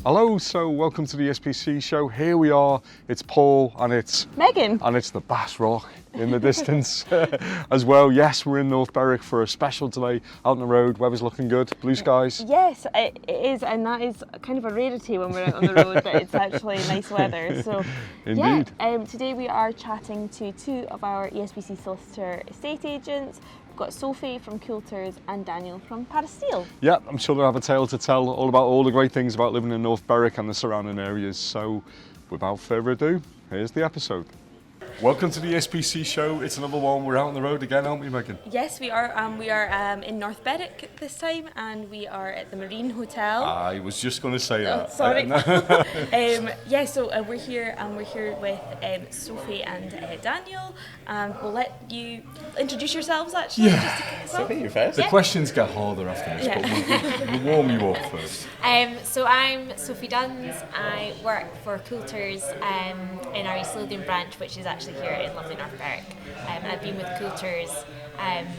Hello, so welcome to the ESPC show. Here we are, it's Paul and it's Megan. And it's the Bass Rock in the distance as well. Yes, we're in North Berwick for a special today, out on the road. Weather's looking good, blue skies. Yes, it is, and that is kind of a rarity when we're out on the road, that it's actually nice weather. So, Indeed. Yeah, today we are chatting to two of our ESPC solicitor estate agents. We've got Sophie from Coulters and Daniel from Paris Steele. Yeah, I'm sure they'll have a tale to tell all about all the great things about living in North Berwick and the surrounding areas. So, without further ado, here's the episode. Welcome to the ESPC show. It's another one. We're out on the road again, aren't we, Megan? Yes, we are. We are in North Berwick this time, and we are at the Marine Hotel. I was just going to say that. Sorry. So we're here, and we're here with Sophie and Daniel. We'll let you introduce yourselves, actually. Yeah. Just to kick us off. Sophie, you're first. The questions get harder after this, but we'll warm you up first. So I'm Sophie Duns. I work for Coulters in our East Lothian branch, which is actually here in lovely North Berwick. I've been with Coulters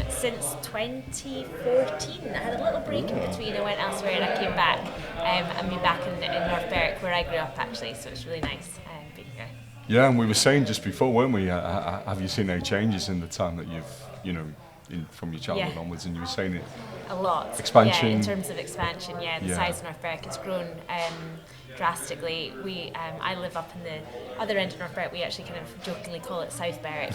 since 2014. I had a little break in between. I went elsewhere and I came back. I've been back in North Berwick where I grew up, actually, so it's really nice being here. Yeah, and we were saying just before, weren't we? Have you seen any changes in the time that from your childhood onwards? And you were saying it. A lot. Expansion. Yeah, in terms of expansion, the size of North Berwick has grown drastically. I live up in the other end of North Berwick. We actually kind of jokingly call it South Berwick.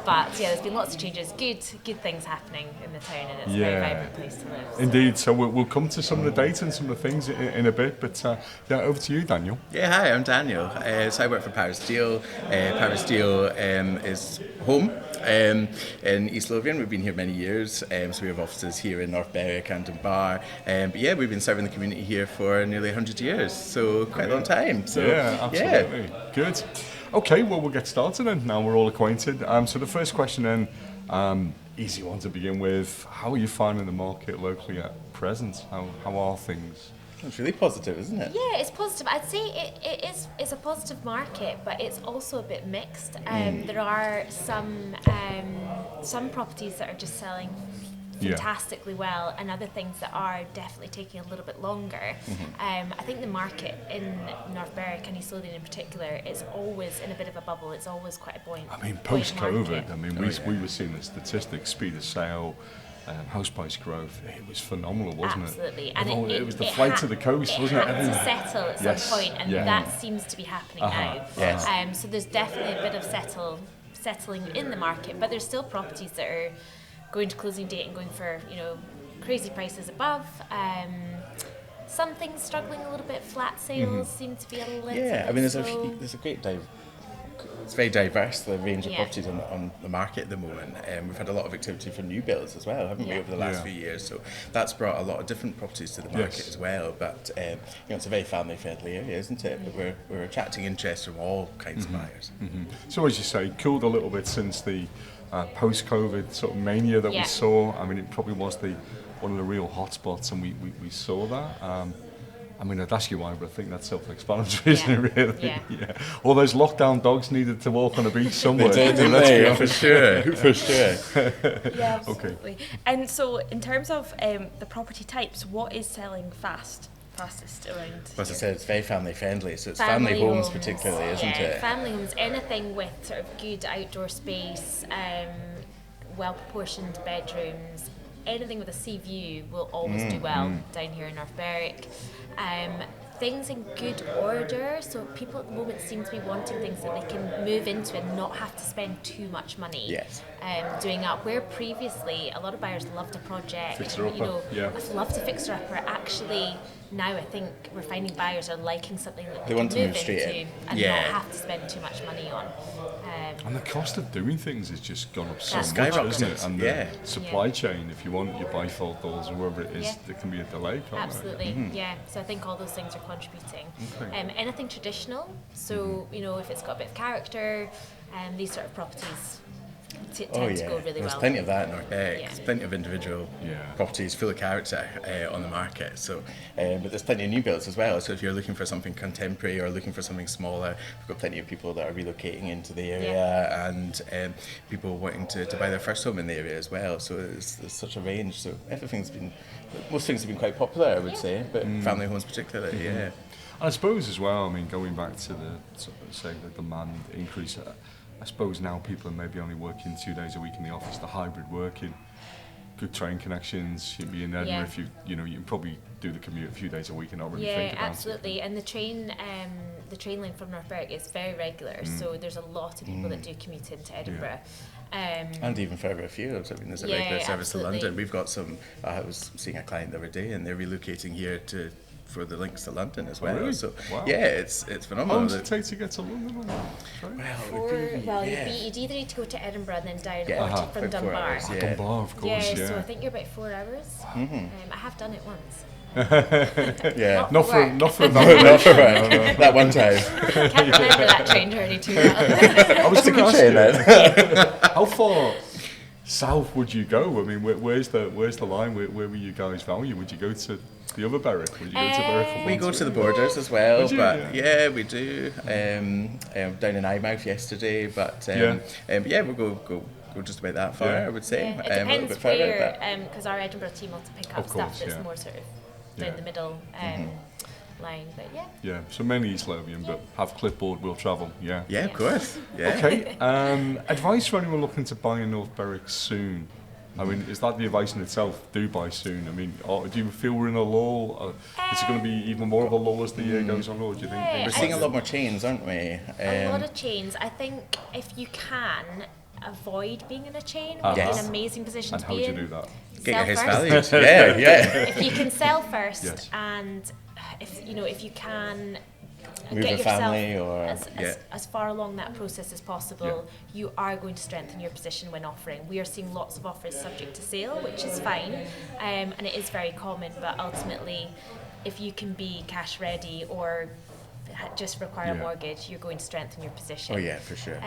But there's been lots of changes, good things happening in the town, and it's a very vibrant place to live. So. Indeed. So we'll come to some of the data and some of the things in a bit. But over to you, Daniel. Yeah, hi, I'm Daniel. So I work for Paris Steele. Paris Steele is home in East Lothian. We've been here many years, so we have offices here in North Berwick and in Bar. But we've been serving the community here for nearly 100 years, so quite a long time. So, absolutely. Good. Okay, well, we'll get started then. Now we're all acquainted. So the first question then, easy one to begin with. How are you finding the market locally at present? How are things? It's really positive, isn't it? Yeah, it's positive. I'd say it's a positive market, but it's also a bit mixed. There are some properties that are just selling fantastically well, and other things that are definitely taking a little bit longer. I think the market in North Berwick and East Lothian in particular is always in a bit of a bubble. It's always quite a buoyant. I mean, post-COVID, we were seeing the statistics, speed of sale, house price growth. It was phenomenal, wasn't Absolutely. it? And it was the flight to the coast, wasn't it? It had to settle at some point, and that seems to be happening now. Yes. So there's definitely a bit of settling in the market, but there's still properties that are going to closing date and going for crazy prices above. Some things struggling a little bit. Flat sales seem to be a little bit I mean, slow. there's a great it's very diverse, the range of properties on the market at the moment. We've had a lot of activity for new builds as well, haven't we, over the last few years? So that's brought a lot of different properties to the market as well. But it's a very family-friendly area, isn't it? But we're attracting interest from all kinds of buyers. So as you say, cooled a little bit since the post-COVID sort of mania that we saw. I mean, it probably was one of the real hotspots, and we saw that. I mean, I'd ask you why, but I think that's self-explanatory, isn't it, really? Yeah. All those lockdown dogs needed to walk on a beach somewhere. They did, didn't they? For sure. Yeah, absolutely. Okay. And so, in terms of the property types, what is selling fastest around? As I said, it's very family-friendly, so it's family homes particularly, isn't it? Family homes, anything with sort of good outdoor space, well-proportioned bedrooms, anything with a sea view will always do well down here in North Berwick. Things in good order, so people at the moment seem to be wanting things that they can move into and not have to spend too much money doing up, where previously a lot of buyers loved a project, loved a fixer-upper. Actually now I think we're finding buyers are liking something that they can want to move move straight into in. and not have to spend too much money on. And the cost of doing things has just gone up so That's much, skyrocketed. isn't it? And the supply chain, if you want your bifold doors or whatever it is, there can be a delay, can't Absolutely, so I think all those things are contributing. Anything traditional, so if it's got a bit of character, these sort of properties tend to go really There's well. plenty of that in North Berwick. Yeah. There's plenty of individual Yeah. properties full of character on the market. So, but there's plenty of new builds as well. So if you're looking for something contemporary or looking for something smaller, we've got plenty of people that are relocating into the area and people wanting to buy their first home in the area as well. So there's such a range. So most things have been quite popular, I would say, but family homes particularly, yeah. I suppose as well, I mean, going back to the demand increase, I suppose now people are maybe only working 2 days a week in the office, the hybrid working, good train connections, you'd be in Edinburgh if you can probably do the commute a few days a week and not really think about it. Yeah, absolutely. And the train line from North Berwick is very regular, so there's a lot of people that do commute into Edinburgh. And even further afield. I mean, there's a regular service to London. We've got some. I was seeing a client the other day, and they're relocating here for the links to London as well. Really? So Wow. yeah, it's phenomenal. How long does it take to get to London on that train? You'd either need to go to Edinburgh and then down, Yeah. or from About 4 Dunbar. hours, yeah. Dunbar, of course, So I think you're about 4 hours. I have done it once. Yeah. Not for work. not for Not that. for work. That one time. Can't remember that train journey too well. I was going to ask Train you, then. how far south would you go? I mean, where's the line? Where were you guys value? Would you go to the other Berwick? Would you go to Berwick? We go to the borders as well, Would you? but yeah, we do. Down in Eyemouth yesterday, but we'll go just about that far, Yeah. I would say. It a little depends bit further, where, because our Edinburgh team want to pick up Of course, stuff that's yeah. more sort of down the middle line, but yeah. Yeah, so mainly East Lothian, but have clipboard, we'll travel. Yeah. Yeah, of course. Yeah. Okay. Advice for anyone looking to buy in North Berwick soon. I mean, is that the advice in itself? Do buy soon. I mean, do you feel we're in a lull? Is it going to be even more of a lull as the year goes on, or do you think? Yeah, We're seeing a lot more chains, aren't we? A lot of chains. I think if you can avoid being in a chain, would be Yes. an amazing position And to how be would you in. do that? Get your Sell house first. valued. Yeah. If you can sell first, Yes. and if you can Move get a yourself family or as far along that process as possible, you are going to strengthen your position when offering. We are seeing lots of offers subject to sale, which is fine, and it is very common, but ultimately if you can be cash ready or just require a mortgage, you're going to strengthen your position. Oh yeah, for sure.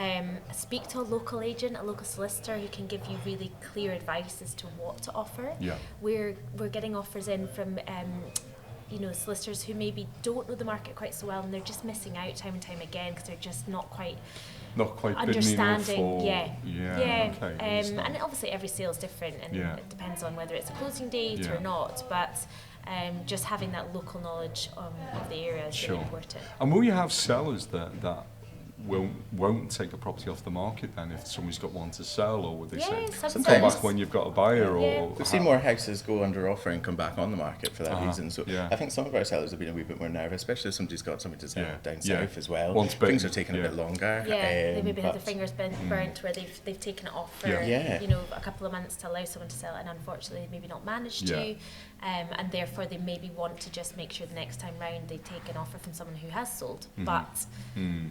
Speak to a local agent, a local solicitor who can give you really clear advice as to what to offer. Yeah. We're getting offers in from solicitors who maybe don't know the market quite so well, and they're just missing out time and time again because they're just not quite Bidding understanding. enough, Yeah. Okay, And obviously every sale is different, and it depends on whether it's a closing date or not. But just having that local knowledge of the area is really important. And will you have sellers that won't take a property off the market then if somebody's got one to sell, or would they say come back when you've got a buyer? Or We've seen more houses go under offer and come back on the market for that reason. So I think some of our sellers have been a wee bit more nervous, especially if somebody's got something to sell down south as well. Things are taking a bit longer. They maybe had their fingers burnt where they've taken it off for a couple of months to allow someone to sell it, and unfortunately maybe not managed to. And therefore they maybe want to just make sure the next time round they take an offer from someone who has sold, but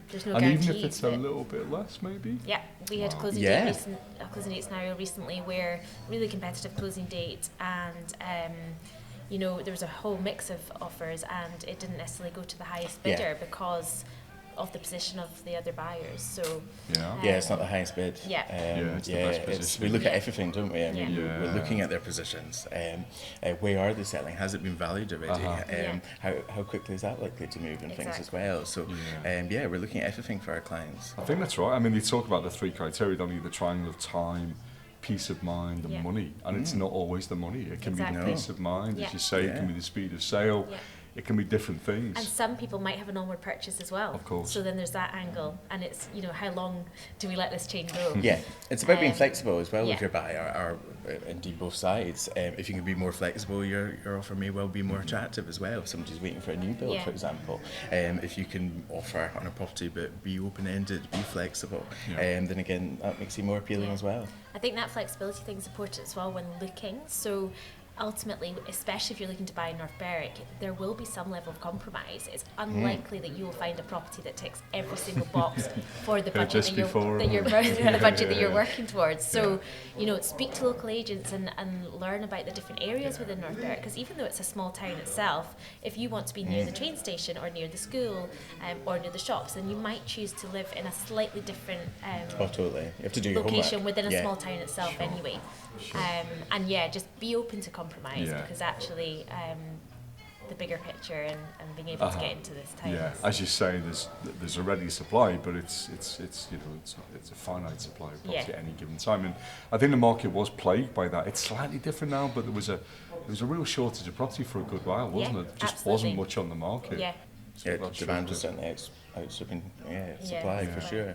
there's no guarantee. Even if it's a little bit less, maybe? Yeah, we had a closing date scenario recently where really competitive closing date, and there was a whole mix of offers, and it didn't necessarily go to the highest bidder because of the position of the other buyers. So it's not the highest bid. It's the best position. We look at everything, don't we? I mean, Yeah. we're looking at their positions. Where are they selling? Has it been valued already? How quickly is that likely to move and things as well? So we're looking at everything for our clients. I think that's right. I mean, they talk about the three criteria, don't you? The triangle of time, peace of mind and money. And it's not always the money. It can be the peace of mind, as you say, it can be the speed of sale. It can be different things. And some people might have an onward purchase as well. Of course. So then there's that angle, and it's, how long do we let this chain go? Yeah, it's about being flexible as well with your buyer, or indeed both sides. If you can be more flexible, your offer may well be more attractive as well. If somebody's waiting for a new build, for example. If you can offer on a property but be open-ended, be flexible, then again, that makes you more appealing as well. I think that flexibility thing is important as well when looking. So ultimately, especially if you're looking to buy in North Berwick, there will be some level of compromise. It's unlikely that you will find a property that ticks every single box for the budget that you're working towards. So, speak to local agents and learn about the different areas within North Berwick, because even though it's a small town itself, if you want to be near the train station or near the school or near the shops, then you might choose to live in a slightly different totally. You have to do your location homework. within a small town itself anyway. And just be open to compromise, because actually the bigger picture and being able to get into this town. Yeah, as you say, there's a ready supply, but it's a finite supply of property at any given time. And I think the market was plagued by that. It's slightly different now, but there was a real shortage of property for a good while, wasn't it? Just absolutely. wasn't much on the market. Yeah. Demand was certainly outstripping supply for sure.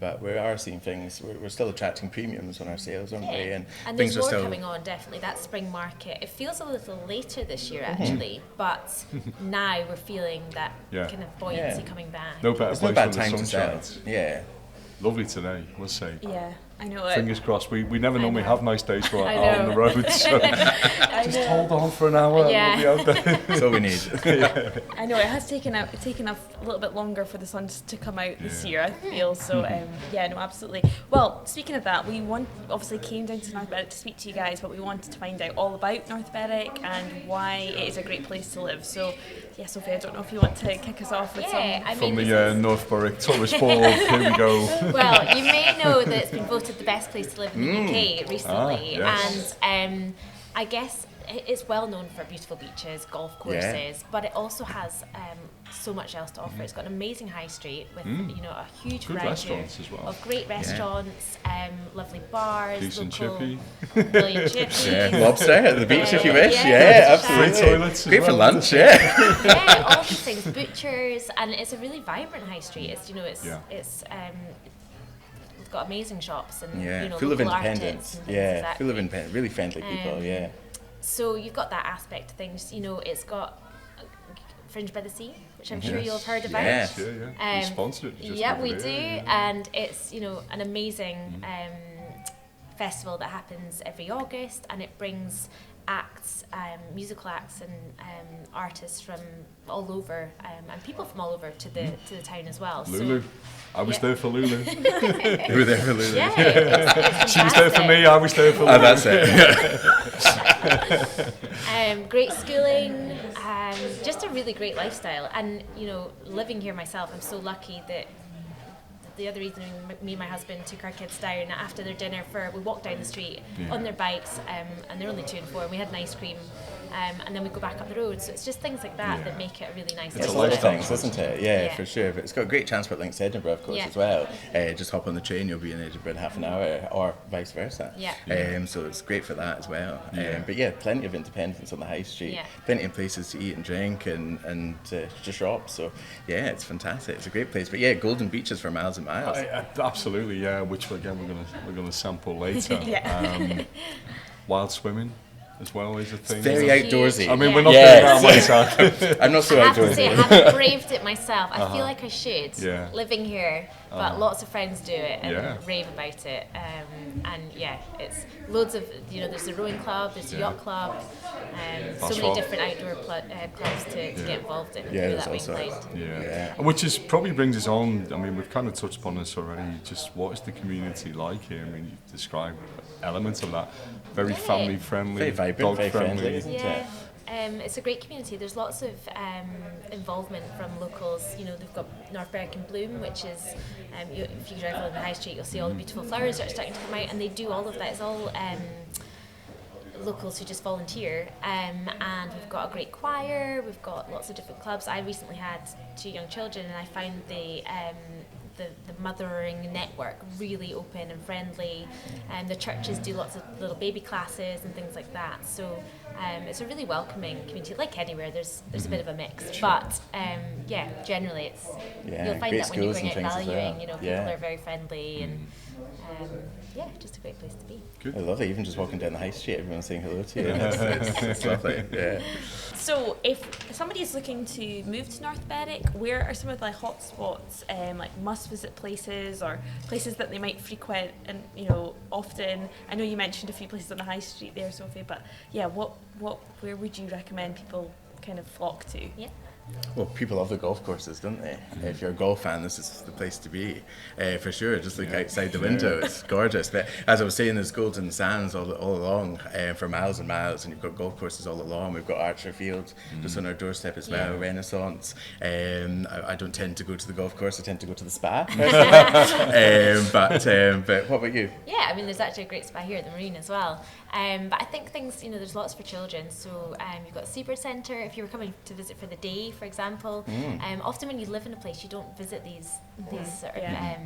But we are seeing things. We're still attracting premiums on our sales, aren't we? And things there's are more still coming on, definitely. That spring market, it feels a little later this year actually, but now we're feeling that kind of buoyancy coming back. No better It's place not a bad when time the to sun sell. shines. Yeah. Lovely today, we'll say. Yeah, I know. Fingers crossed. We never normally know. have nice days for I out on know. the road, so just hold on for an hour and we'll be out there. That's all we need. I know it has taken a little bit longer for the sun to come out this year, I feel. So no, absolutely. Well, speaking of that, we obviously came down to North Berwick to speak to you guys, but we wanted to find out all about North Berwick and why it is a great place to live. So, Sophie, I don't know if you want to kick us off with From the North Berwick Tourist Board, here we go. Well, you may know that it's been voted the best place to live in the UK recently, and I guess it's well known for beautiful beaches, golf courses, but it also has so much else to offer. It's got an amazing high street with a huge Good variety restaurants as well. of great restaurants, lovely bars, Decent local, chippy. brilliant chippies. Yeah, lobster at the beach if you wish. Free Absolutely. toilets as Great for well. lunch. All these things, butchers, and it's a really vibrant high street. It's got amazing shops and full of local independence. artists and things Full of independent, really friendly people. So you've got that aspect of things. It's got Fringe by the Sea, which I'm sure you'll have heard about. Yes. We sponsored it. Just we over do, there, and it's an amazing festival that happens every August, and it brings acts, musical acts, and artists from all over, and people from all over to the town as well. Lulu. I was there for Lulu. You were there for Lulu. Yeah, it's She was there for me, I was there for Lulu. Oh, that's it. Great schooling, just a really great lifestyle. And, living here myself, I'm so lucky that the other reason me and my husband took our kids down after their dinner we walked down the street on their bikes, and they're only 2 and 4, and we had an ice cream. And then we go back up the road. So it's just things like that that make it a really nice It's a lifestyle. lot of things, isn't it? Yeah, for sure. But it's got great transport links to Edinburgh, of course, as well. Just hop on the train, you'll be in Edinburgh in half an hour, or vice versa. So it's great for that as well. But plenty of independence on the high street. Plenty of places to eat and drink and to shop. So it's fantastic. It's a great place. But golden beaches for miles and miles. Absolutely, which again we're gonna sample later. Wild swimming as well is a thing. It's very outdoorsy. I mean, we're not doing that on my side. I'm not so I have to outdoorsy. say, I haven't braved it myself. I feel like I should, living here, but lots of friends do it and rave about it. It's loads of, there's the rowing club, there's the yacht club, so many different outdoor clubs to get involved in. That we played. Which is probably brings us on, I mean, we've kind of touched upon this already, just what is the community like here? I mean, you've described elements of that. Very family friendly, very vibrant, very friendly, friendly, isn't it? It's a great community. There's lots of involvement from locals. They've got North Berwick in Bloom, which is, if you drive along the high street, you'll see all the beautiful flowers that are starting to come out, and they do all of that. It's all locals who just volunteer, and we've got a great choir. We've got lots of different clubs. I recently had 2 young children, and I found the mothering network really open and friendly, and the churches do lots of little baby classes and things like that. So it's a really welcoming community. Like anywhere, there's a bit of a mix, but generally it's you'll find that when you bring out valuing, people are very friendly and yeah, just a great place to be. Good. I love it. Even just walking down the high street, everyone's saying hello to you. It's lovely. Yeah. So if somebody is looking to move to North Berwick, where are some of the hotspots, like must-visit places or places that they might frequent and often? I know you mentioned a few places on the high street there, Sophie, but yeah, where would you recommend people kind of flock to? Yeah. Well, people love the golf courses, don't they? If you're a golf fan, this is the place to be, for sure. Just look outside the window, it's gorgeous. But as I was saying, there's golden sands all along for miles and miles, and you've got golf courses all along. We've got Archer Field just on our doorstep as well, Renaissance. I don't tend to go to the golf course, I tend to go to the spa. But what about you? Yeah, I mean, there's actually a great spa here at the Marine as well. But I think things, there's lots for children. So you've got Seabird Centre, if you were coming to visit for the day, for example. Often when you live in a place, you don't visit these sort of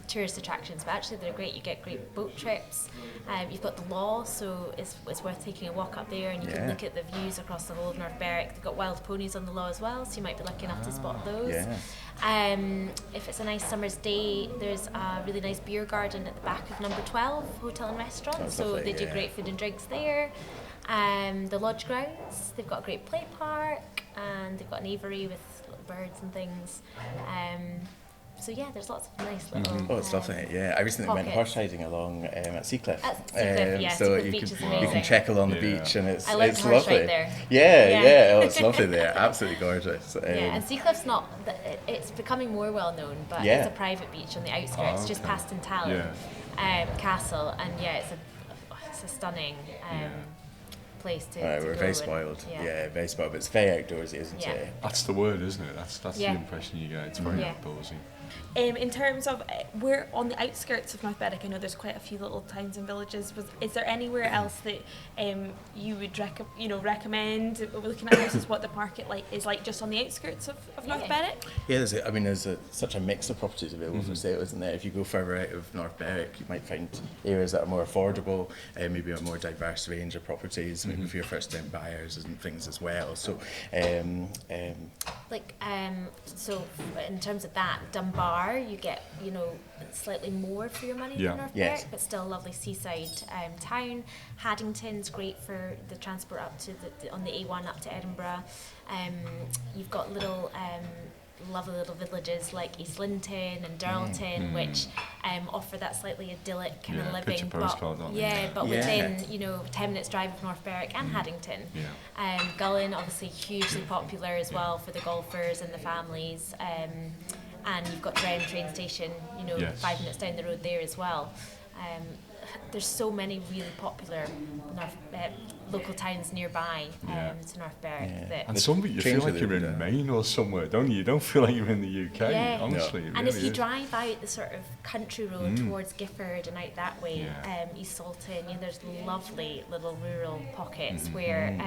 tourist attractions, but actually they're great. You get great boat trips. You've got the Law, so it's worth taking a walk up there, and you can look at the views across the whole of North Berwick. They've got wild ponies on the Law as well, so you might be lucky enough to spot those. Yeah. If it's a nice summer's day, there's a really nice beer garden at the back of number 12 Hotel and Restaurant. That's So lovely, they do great food and drinks there. The Lodge Grounds, they've got a great play park, and they've got an aviary with little birds and things. So yeah, there's lots of nice little. Oh, it's lovely. Yeah, I recently went horse riding along at Seacliff. At Seacliff, yeah. So Seacliff Beach is you amazing. can check along the beach, and it's I learned it's to horse lovely. ride there. Yeah. Oh, it's lovely there. Absolutely gorgeous. And Seacliff's not. It's becoming more well known, but it's a private beach on the outskirts, just past Tallinn Castle, and it's a stunning. Place to we're go very spoiled. Very spoiled. But it's very outdoorsy, isn't it? That's the word, isn't it? That's the impression you get. It's very outdoorsy. In terms of we're on the outskirts of North Berwick, I know there's quite a few little towns and villages. Is there anywhere else that you would recommend looking at houses? What the market is like just on the outskirts of North Berwick? Yeah, there's such a mix of properties available for sale, isn't there? If you go further out of North Berwick, you might find areas that are more affordable, maybe a more diverse range of properties, maybe for your first-time buyers and things as well. So, so in terms of that, Dunbar, you get slightly more for your money than North Berwick, but still a lovely seaside town. Haddington's great for the transport up to on the A1 up to Edinburgh. You've got little lovely little villages like East Linton and Durlton, which offer that slightly idyllic kind of living, but within 10 minutes drive of North Berwick and Haddington. Gullin, obviously hugely popular as well for the golfers and the families, and you've got Dren train station 5 minutes down the road there as well. There's so many really popular local towns nearby to North Berwick. And some of it you feel like you're in Maine or somewhere, don't you? You don't feel like you're in the UK, honestly. And if you drive out the sort of country road towards Gifford and out that way, East Salton, there's lovely little rural pockets where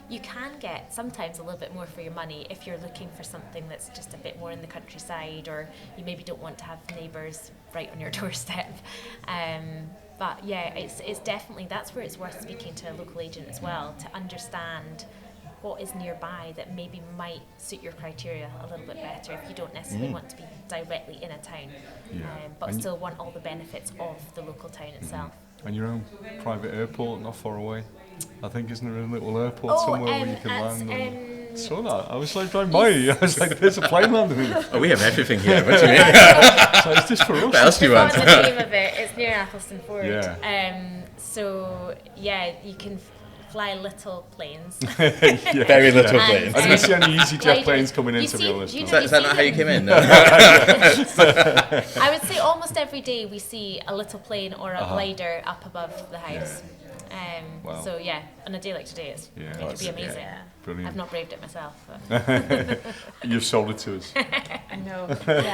you can get sometimes a little bit more for your money if you're looking for something that's just a bit more in the countryside, or you maybe don't want to have neighbours right on your doorstep. But yeah, it's definitely, that's where it's worth speaking to a local agent as well, to understand what is nearby that maybe might suit your criteria a little bit better if you don't necessarily want to be directly in a town, but and still want all the benefits of the local town itself. And your own private airport not far away, I think, isn't there a little airport somewhere where you can land? Saw that. I was like driving by. I was like, there's a plane landing. Oh, we have everything here. What do you mean? So it's just for us. What else do you want? The name of it. It's near Athelston Ford. You can fly little planes. Very little planes. I didn't see any EasyJet planes coming in, to be honest. Is that not how you came in? No? I would say almost every day we see a little plane or a glider up above the house. Wow. So yeah, on a day like today, it could be amazing. Brilliant. I've not braved it myself. But. You've sold it to us. I know.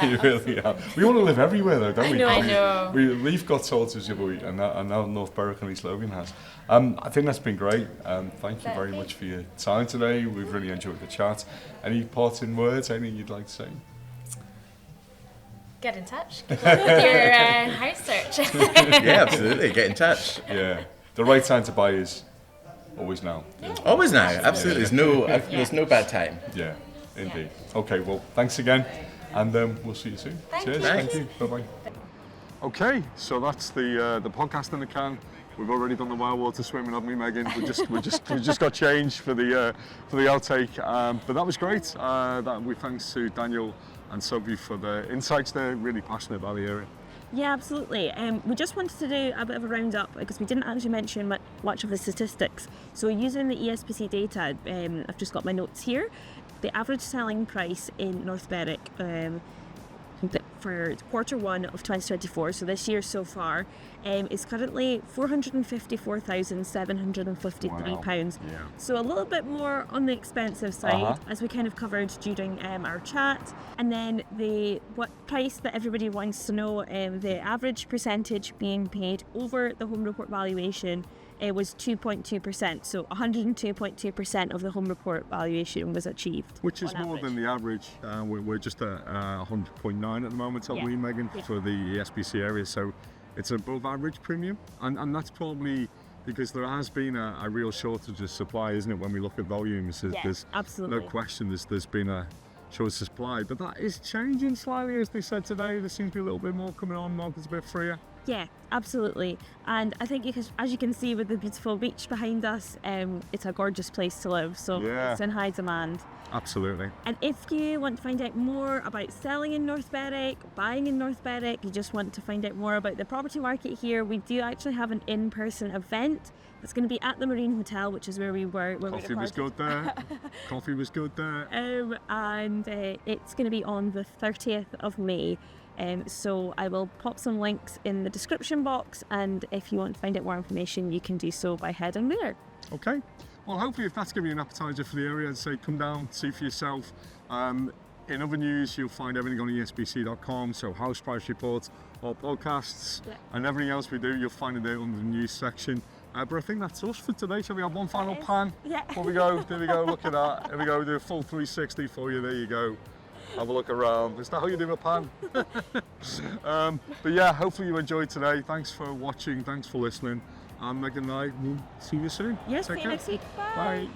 You really have. We want to live everywhere, though, don't we? I know. Leaf got sold to us the other week, and now North Berwick and East Logan has. I think that's been great. Thank you very much for your time today. We've really enjoyed the chat. Any parting words? Anything you'd like to say? Get in touch. Good luck with your house search. Yeah, absolutely. Get in touch. Yeah. The right time to buy is always now. Yeah. Always now, absolutely. There's no bad time. Yeah, indeed. Okay, well, thanks again, and we'll see you soon. Thank Cheers. you. Thank you. Bye-bye. Okay, so that's the podcast in the can. We've already done the wild water swimming, haven't we, Megan? we just got changed for the outtake, but that was great. Thanks to Daniel and Sophie for the insights there. Really passionate about the area. Yeah, absolutely. We just wanted to do a bit of a roundup because we didn't actually mention much of the statistics. So using the ESPC data, I've just got my notes here. The average selling price in North Berwick for quarter one of 2024, so this year so far, is currently £454,753. Yeah. So a little bit more on the expensive side, as we kind of covered during our chat. And then what price that everybody wants to know, the average percentage being paid over the home report valuation was 2.2%. So 102.2% of the home report valuation was achieved. Which is more than the average. We're just at 100.9 at the moment, aren't we, Megan, for the ESPC area. So it's above average premium. And that's probably because there has been a real shortage of supply, isn't it, when we look at volumes? There's absolutely. No question there's been a shortage of supply. But that is changing slightly, as they said today. There seems to be a little bit more coming on, market's a bit freer. Yeah, absolutely. And I think as you can see with the beautiful beach behind us, it's a gorgeous place to live. So it's in high demand. Absolutely. And if you want to find out more about selling in North Berwick, buying in North Berwick, you just want to find out more about the property market here, we do actually have an in-person event that's going to be at the Marine Hotel, which is where we were. Coffee was good there. Coffee was good there. And it's going to be on the 30th of May. So I will pop some links in the description box, and if you want to find out more information, you can do so by heading there. Okay. Well, hopefully if that's giving you an appetizer for the area, I'd say come down, see for yourself. In other news, you'll find everything on ESPC.com, so house price reports, our podcasts, and everything else we do, you'll find it there under the news section. But I think that's us for today. Shall we have one final pan? Yeah. There we go, look at that. There we go, do a full 360 for you, there you go. Have a look around. Is that how you do a pan? But yeah, hopefully you enjoyed today. Thanks for watching, thanks for listening. And Megan and I will see you soon. Yes, see you next week. Bye. Bye.